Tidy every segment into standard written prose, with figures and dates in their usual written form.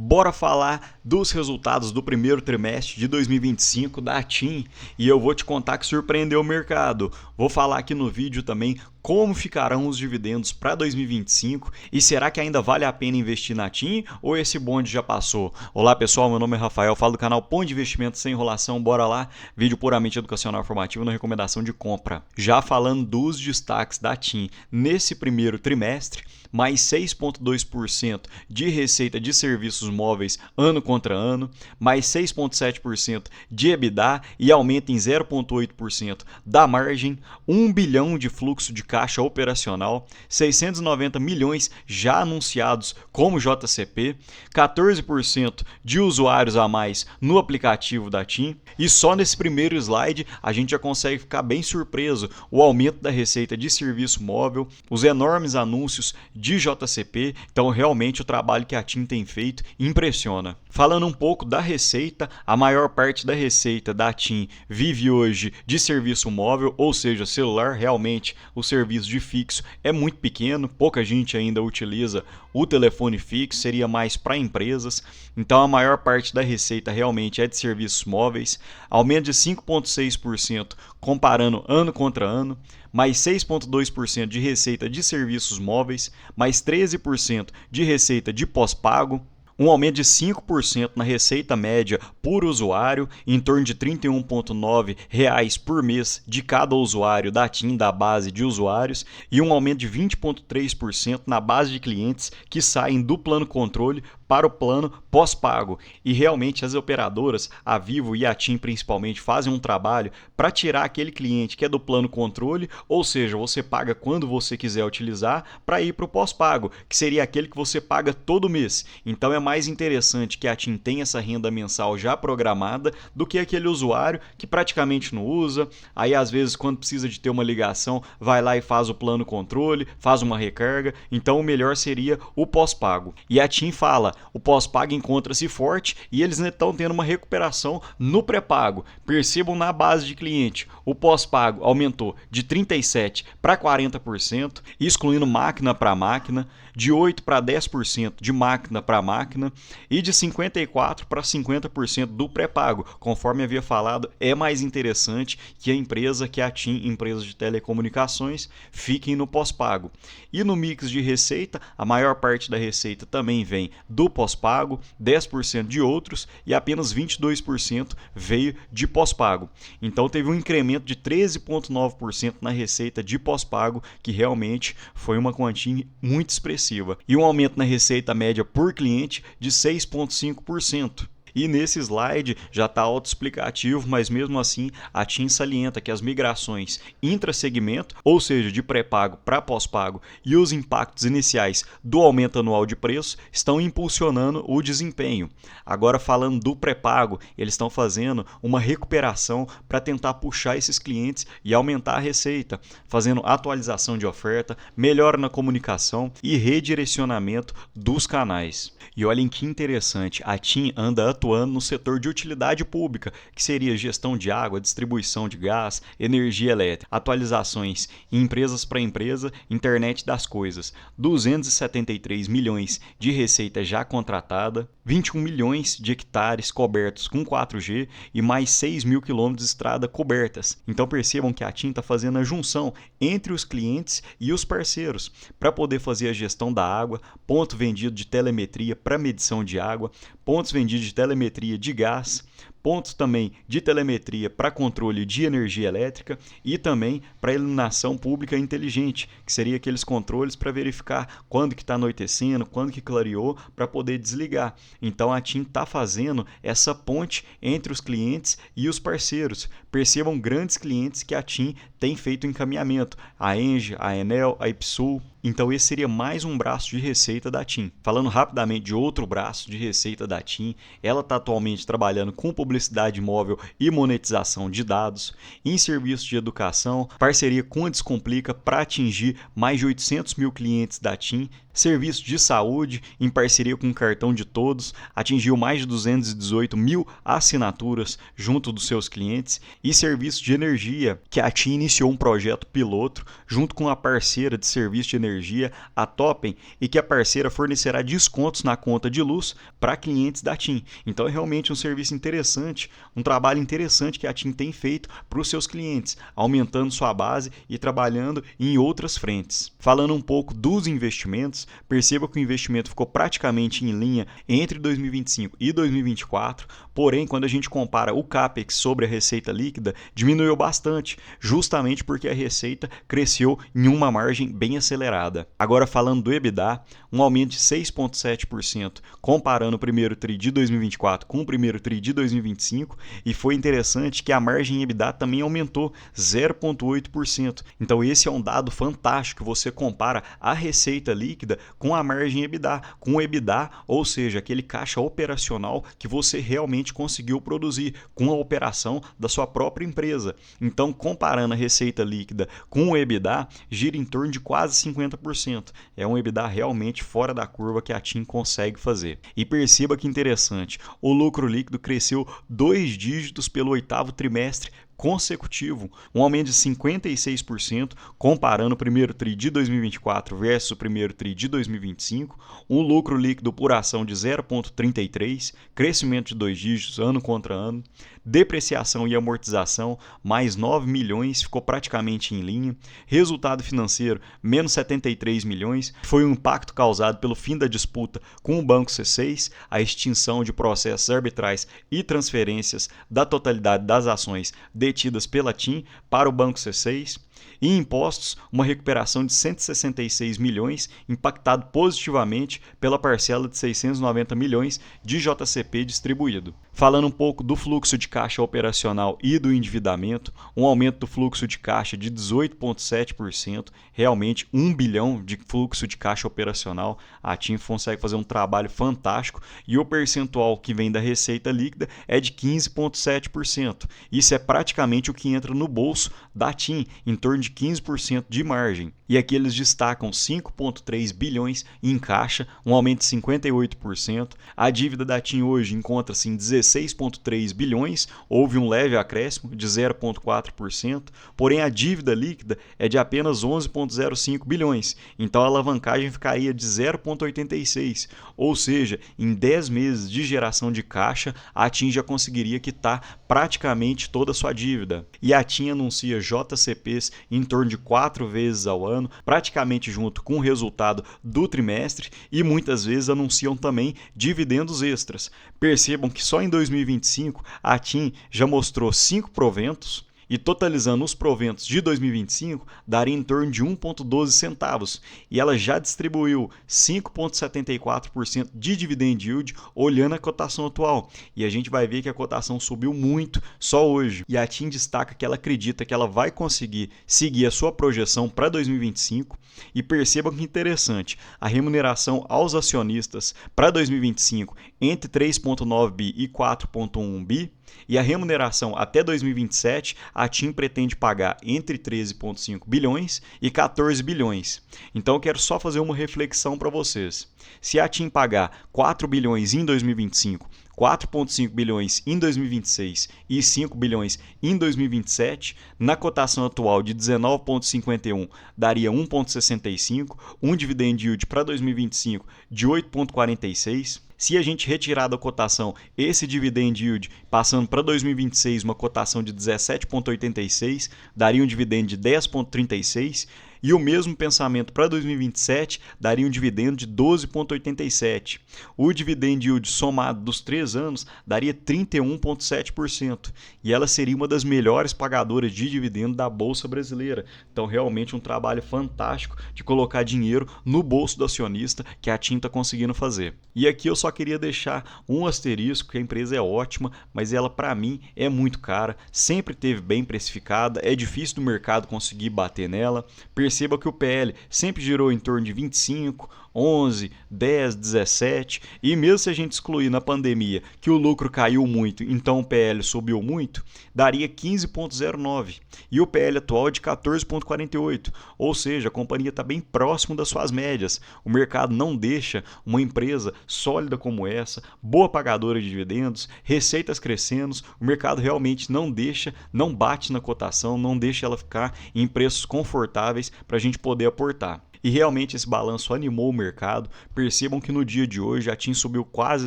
Bora falar dos resultados do primeiro trimestre de 2025 da TIM e eu vou te contar que surpreendeu o mercado. Vou falar aqui no vídeo também como ficarão os dividendos para 2025 e será que ainda vale a pena investir na TIM ou esse bonde já passou? Olá pessoal, meu nome é Rafael, falo do canal Ponto de Investimento Sem Enrolação, bora lá, vídeo puramente educacional informativo na recomendação de compra. Já falando dos destaques da TIM nesse primeiro trimestre, mais 6,2% de receita de serviços móveis ano contra ano, mais 6,7% de EBITDA e aumenta em 0,8% da margem, 1 bilhão de fluxo de caixa operacional, 690 milhões já anunciados como JCP, 14% de usuários a mais no aplicativo da TIM e só nesse primeiro slide a gente já consegue ficar bem surpreso o aumento da receita de serviço móvel, os enormes anúncios de JCP, então realmente o trabalho que a TIM tem feito impressiona. Falando um pouco da receita, a maior parte da receita da TIM vive hoje de serviço móvel, ou seja, celular. Realmente o serviço de fixo é muito pequeno, pouca gente ainda utiliza o telefone fixo, seria mais para empresas, então a maior parte da receita realmente é de serviços móveis, aumento de 5,6% comparando ano contra ano, mais 6,2% de receita de serviços móveis, mais 13% de receita de pós-pago, um aumento de 5% na receita média por usuário, em torno de R$ 31,9 por mês de cada usuário da TIM, da base de usuários, e um aumento de 20,3% na base de clientes que saem do plano controle para o plano pós-pago. E realmente as operadoras, a Vivo e a TIM principalmente, fazem um trabalho para tirar aquele cliente que é do plano controle, ou seja, você paga quando você quiser utilizar, para ir para o pós-pago, que seria aquele que você paga todo mês. Então é mais interessante que a TIM tenha essa renda mensal já programada do que aquele usuário que praticamente não usa, aí às vezes quando precisa de ter uma ligação, vai lá e faz o plano controle, faz uma recarga, então o melhor seria o pós-pago. E a TIM fala, o pós-pago encontra-se forte e eles estão tendo uma recuperação no pré-pago. Percebam na base de cliente, o pós-pago aumentou de 37% para 40%, excluindo máquina para máquina, de 8% para 10% de máquina para máquina e de 54% para 50% do pré-pago. Conforme havia falado, é mais interessante que a empresa, que a TIM, empresa de telecomunicações, fiquem no pós-pago. E no mix de receita, a maior parte da receita também vem do pós-pago, 10% de outros e apenas 22% veio de pós-pago. Então teve um incremento de 13,9% na receita de pós-pago, que realmente foi uma quantia muito expressiva. E um aumento na receita média por cliente de 6,5%. E nesse slide já está autoexplicativo, mas mesmo assim a TIM salienta que as migrações intrasegmento, ou seja, de pré-pago para pós-pago, e os impactos iniciais do aumento anual de preço estão impulsionando o desempenho. Agora falando do pré-pago, eles estão fazendo uma recuperação para tentar puxar esses clientes e aumentar a receita, fazendo atualização de oferta, melhora na comunicação e redirecionamento dos canais. E olhem que interessante, a TIM anda atuando no setor de utilidade pública, que seria gestão de água, distribuição de gás, energia elétrica, atualizações em empresas para empresa, internet das coisas, 273 milhões de receita já contratada, 21 milhões de hectares cobertos com 4G e mais 6 mil quilômetros de estrada cobertas. Então percebam que a TIM está fazendo a junção entre os clientes e os parceiros para poder fazer a gestão da água, ponto vendido de telemetria para medição de água, pontos vendidos de telemetria de gás, pontos também de telemetria para controle de energia elétrica e também para iluminação pública inteligente, que seria aqueles controles para verificar quando que está anoitecendo, quando que clareou, para poder desligar. Então a TIM está fazendo essa ponte entre os clientes e os parceiros. Percebam grandes clientes que a TIM tem feito encaminhamento, a Engie, a Enel, a Ipsul. Então esse seria mais um braço de receita da TIM. Falando rapidamente de outro braço de receita da TIM, ela está atualmente trabalhando com publicidade móvel e monetização de dados, em serviços de educação, parceria com a Descomplica para atingir mais de 800 mil clientes da TIM, Serviço de saúde, em parceria com o Cartão de Todos, atingiu mais de 218 mil assinaturas junto dos seus clientes. E serviço de energia, que a TIM iniciou um projeto piloto junto com a parceira de serviço de energia, a Topen, e que a parceira fornecerá descontos na conta de luz para clientes da TIM. Então é realmente um serviço interessante, um trabalho interessante que a TIM tem feito para os seus clientes, aumentando sua base e trabalhando em outras frentes. Falando um pouco dos investimentos, perceba que o investimento ficou praticamente em linha entre 2025 e 2024, porém, quando a gente compara o CAPEX sobre a receita líquida, diminuiu bastante, justamente porque a receita cresceu em uma margem bem acelerada. Agora, falando do EBITDA, um aumento de 6,7%, comparando o primeiro TRI de 2024 com o primeiro TRI de 2025, e foi interessante que a margem EBITDA também aumentou 0,8%. Então, esse é um dado fantástico, você compara a receita líquida com a margem EBITDA, com o EBITDA, ou seja, aquele caixa operacional que você realmente conseguiu produzir com a operação da sua própria empresa. Então, comparando a receita líquida com o EBITDA, gira em torno de quase 50%. É um EBITDA realmente fora da curva que a TIM consegue fazer. E perceba que interessante, o lucro líquido cresceu 2 dígitos pelo 8º trimestre consecutivo, um aumento de 56%, comparando o primeiro TRI de 2024 versus o primeiro TRI de 2025, um lucro líquido por ação de 0,33, crescimento de 2 dígitos ano contra ano, depreciação e amortização, mais 9 milhões, ficou praticamente em linha, resultado financeiro, menos 73 milhões, foi um impacto causado pelo fim da disputa com o Banco C6, a extinção de processos arbitrais e transferências da totalidade das ações detidas pela TIM para o Banco C6, e impostos, uma recuperação de 166 milhões, impactado positivamente pela parcela de 690 milhões de JCP distribuído. Falando um pouco do fluxo de caixa operacional e do endividamento, um aumento do fluxo de caixa de 18,7%, realmente 1 bilhão de fluxo de caixa operacional, a TIM consegue fazer um trabalho fantástico, e o percentual que vem da receita líquida é de 15,7%. Isso é praticamente o que entra no bolso da TIM, em torno de 15% de margem. E aqui eles destacam 5,3 bilhões em caixa, um aumento de 58%. A dívida da TIM hoje encontra-se em 16,3 bilhões, houve um leve acréscimo de 0,4%, porém a dívida líquida é de apenas 11,05 bilhões, então a alavancagem ficaria de 0,86, ou seja, em 10 meses de geração de caixa, a TIM já conseguiria quitar praticamente toda a sua dívida. E a TIM anuncia JCPs em torno de 4 vezes ao ano, praticamente junto com o resultado do trimestre, e muitas vezes anunciam também dividendos extras. Percebam que só em 2025 a TIM já mostrou 5 proventos, e totalizando os proventos de 2025, daria em torno de 1,12 centavos. E ela já distribuiu 5,74% de dividend yield olhando a cotação atual. E a gente vai ver que a cotação subiu muito só hoje. E a TIM destaca que ela acredita que ela vai conseguir seguir a sua projeção para 2025. E percebam que interessante, a remuneração aos acionistas para 2025 entre 3,9 bi e 4,1 bi. E a remuneração até 2027, a TIM pretende pagar entre 13,5 bilhões e 14 bilhões. Então eu quero só fazer uma reflexão para vocês. Se a TIM pagar 4 bilhões em 2025, 4,5 bilhões em 2026 e 5 bilhões em 2027, na cotação atual de 19,51 daria 1,65, um dividend yield para 2025 de 8,46. Se a gente retirar da cotação esse dividend yield, passando para 2026 uma cotação de 17,86, daria um dividendo de 10,36, e o mesmo pensamento para 2027 daria um dividendo de 12,87. O dividend yield somado dos 3 anos daria 31,7%, e ela seria uma das melhores pagadoras de dividendo da Bolsa Brasileira. Então, realmente um trabalho fantástico de colocar dinheiro no bolso do acionista que a TIM está conseguindo fazer. E aqui eu só queria deixar um asterisco, que a empresa é ótima, mas ela para mim é muito cara, sempre teve bem precificada, é difícil do mercado conseguir bater nela. Perceba que o PL sempre girou em torno de 25, 11, 10, 17, e mesmo se a gente excluir na pandemia que o lucro caiu muito, então o PL subiu muito, daria 15,09 e o PL atual é de 14,48, ou seja, a companhia está bem próximo das suas médias. O mercado não deixa uma empresa sólida como essa, boa pagadora de dividendos, receitas crescendo, o mercado realmente não deixa, não bate na cotação, não deixa ela ficar em preços confortáveis para a gente poder aportar. E realmente esse balanço animou o mercado. Percebam que no dia de hoje a TIM subiu quase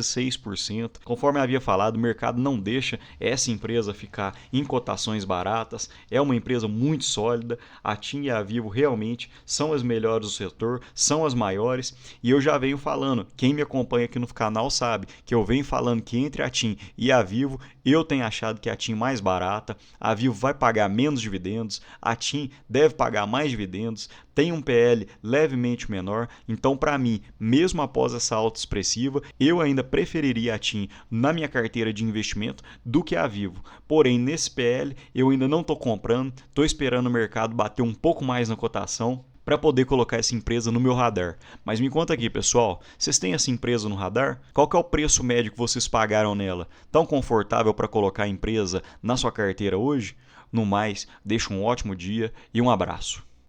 6%. Conforme havia falado, o mercado não deixa essa empresa ficar em cotações baratas. É uma empresa muito sólida. A TIM e a Vivo realmente são as melhores do setor, são as maiores. E eu já venho falando, quem me acompanha aqui no canal sabe que eu venho falando que entre a TIM e a Vivo, eu tenho achado que a TIM mais barata, a Vivo vai pagar menos dividendos, a TIM deve pagar mais dividendos, tem um PL levemente menor, então para mim, mesmo após essa alta expressiva, eu ainda preferiria a TIM na minha carteira de investimento do que a Vivo. Porém, nesse PL eu ainda não estou comprando, estou esperando o mercado bater um pouco mais na cotação para poder colocar essa empresa no meu radar. Mas me conta aqui, pessoal, vocês têm essa empresa no radar? Qual que é o preço médio que vocês pagaram nela? Tão confortável para colocar a empresa na sua carteira hoje? No mais, deixa um ótimo dia e um abraço.